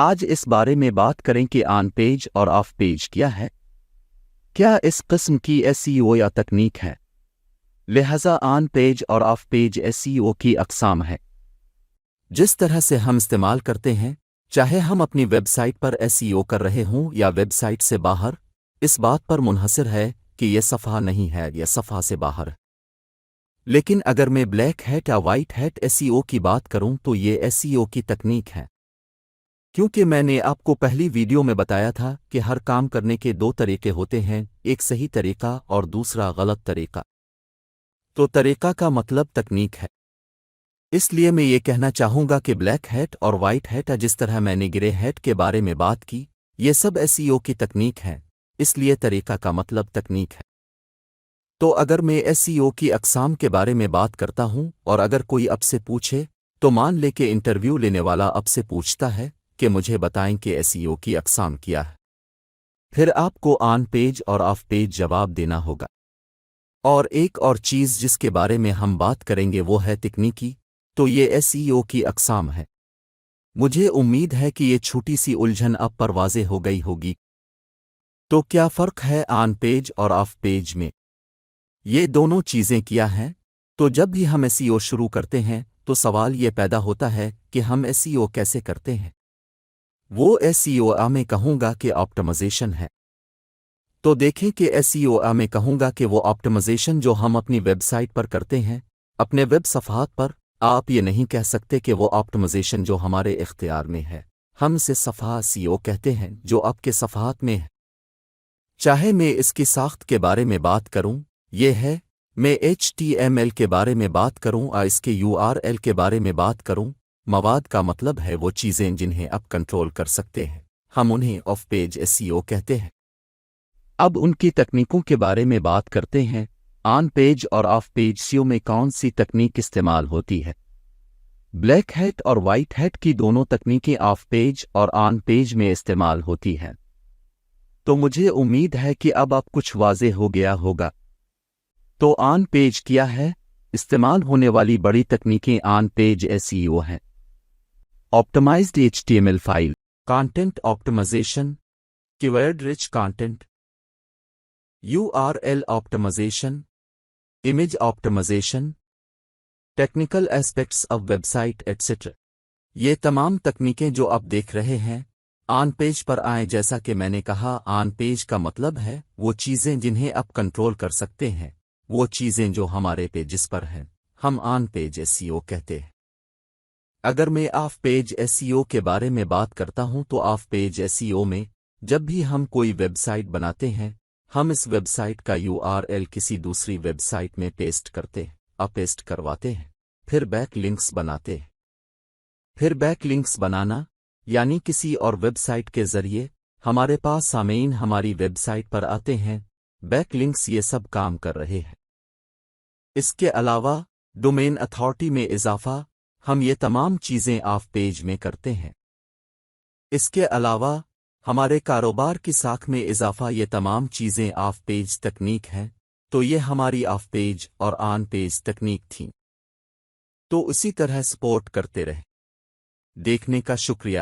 آج اس بارے میں بات کریں کہ آن پیج اور آف پیج کیا ہے، کیا اس قسم کی ایس ای او یا تکنیک ہے، لہذا آن پیج اور آف پیج ایس ای او کی اقسام ہے جس طرح سے ہم استعمال کرتے ہیں، چاہے ہم اپنی ویب سائٹ پر ایس ای او کر رہے ہوں یا ویب سائٹ سے باہر، اس بات پر منحصر ہے کہ یہ صفحہ نہیں ہے یا صفحہ سے باہر ہے۔ لیکن اگر میں بلیک ہیٹ یا وائٹ ہیٹ ایس ای او کی بات کروں تو یہ ایس ای او کی تکنیک ہے، کیونکہ میں نے آپ کو پہلی ویڈیو میں بتایا تھا کہ ہر کام کرنے کے دو طریقے ہوتے ہیں، ایک صحیح طریقہ اور دوسرا غلط طریقہ۔ تو طریقہ کا مطلب تکنیک ہے، اس لیے میں یہ کہنا چاہوں گا کہ بلیک ہیٹ اور وائٹ ہیٹ، جس طرح میں نے گرے ہیٹ کے بارے میں بات کی، یہ سب ایس ای او کی تکنیک ہے، اس لیے طریقہ کا مطلب تکنیک ہے۔ تو اگر میں ایس ای او کی اقسام کے بارے میں بات کرتا ہوں اور اگر کوئی اب سے پوچھے تو مان لے کہ انٹرویو لینے والا اب سے پوچھتا ہے کہ مجھے بتائیں کہ ایس ای او کی اقسام کیا ہے، پھر آپ کو آن پیج اور آف پیج جواب دینا ہوگا۔ اور ایک اور چیز جس کے بارے میں ہم بات کریں گے وہ ہے تکنیکی، تو یہ ایس ای او کی اقسام ہے۔ مجھے امید ہے کہ یہ چھوٹی سی الجھن اب پر واضح ہو گئی ہوگی۔ تو کیا فرق ہے آن پیج اور آف پیج میں؟ یہ دونوں چیزیں کیا ہیں؟ تو جب بھی ہم ایس ای او شروع کرتے ہیں تو سوال یہ پیدا ہوتا ہے کہ ہم ایس ای او کیسے کرتے ہیں؟ وہ ایس ای او میں کہوں گا کہ آپٹمائزیشن ہے۔ تو دیکھیں کہ ایس ای او میں کہوں گا کہ وہ آپٹمائزیشن جو ہم اپنی ویب سائٹ پر کرتے ہیں، اپنے ویب صفحات پر، آپ یہ نہیں کہہ سکتے کہ وہ آپٹمائزیشن جو ہمارے اختیار میں ہے، ہم اسے صفحہ سی او کہتے ہیں جو آپ کے صفحات میں ہے۔ چاہے میں اس کی ساخت کے بارے میں بات کروں، یہ ہے، میں ایچ ٹی ایم ایل کے بارے میں بات کروں اور اس کے یو آر ایل کے بارے میں بات کروں، مواد کا مطلب ہے وہ چیزیں جنہیں آپ کنٹرول کر سکتے ہیں، ہم انہیں آف پیج ایس ای او کہتے ہیں۔ اب ان کی تکنیکوں کے بارے میں بات کرتے ہیں۔ آن پیج اور آف پیج سیو میں کون سی تکنیک استعمال ہوتی ہے؟ بلیک ہیٹ اور وائٹ ہیٹ کی دونوں تکنیکیں آف پیج اور آن پیج میں استعمال ہوتی ہیں۔ تو مجھے امید ہے کہ اب کچھ واضح ہو گیا ہوگا۔ تو آن پیج کیا ہے؟ استعمال ہونے والی بڑی تکنیکیں آن پیج ایس ای او ہیں۔ Optimized H T M L file, content optimization, keyword rich content, U R L optimization, image optimization, technical aspects of website etcetera. یہ تمام تکنیکیں جو آپ دیکھ رہے ہیں آن پیج پر آئیں۔ جیسا کہ میں نے کہا، آن پیج کا مطلب ہے وہ چیزیں جنہیں آپ کنٹرول کر سکتے ہیں، وہ چیزیں جو ہمارے پیجز پر ہیں، ہم آن پیج ایس ای او کہتے ہیں۔ اگر میں آف پیج ایس ای او کے بارے میں بات کرتا ہوں تو آف پیج ایس ای او میں جب بھی ہم کوئی ویب سائٹ بناتے ہیں، ہم اس ویب سائٹ کا یو آر ایل کسی دوسری ویب سائٹ میں پیسٹ کرتے ہیں، پیسٹ کرواتے ہیں، پھر بیک لنکس بناتے ہیں۔ پھر بیک لنکس بنانا یعنی کسی اور ویب سائٹ کے ذریعے ہمارے پاس سامعین ہماری ویب سائٹ پر آتے ہیں، بیک لنکس یہ سب کام کر رہے ہیں۔ اس کے علاوہ ڈومین اتھارٹی میں اضافہ، ہم یہ تمام چیزیں آف پیج میں کرتے ہیں۔ اس کے علاوہ ہمارے کاروبار کی ساکھ میں اضافہ، یہ تمام چیزیں آف پیج تکنیک ہیں۔ تو یہ ہماری آف پیج اور آن پیج تکنیک تھیں۔ تو اسی طرح سپورٹ کرتے رہیں۔ دیکھنے کا شکریہ۔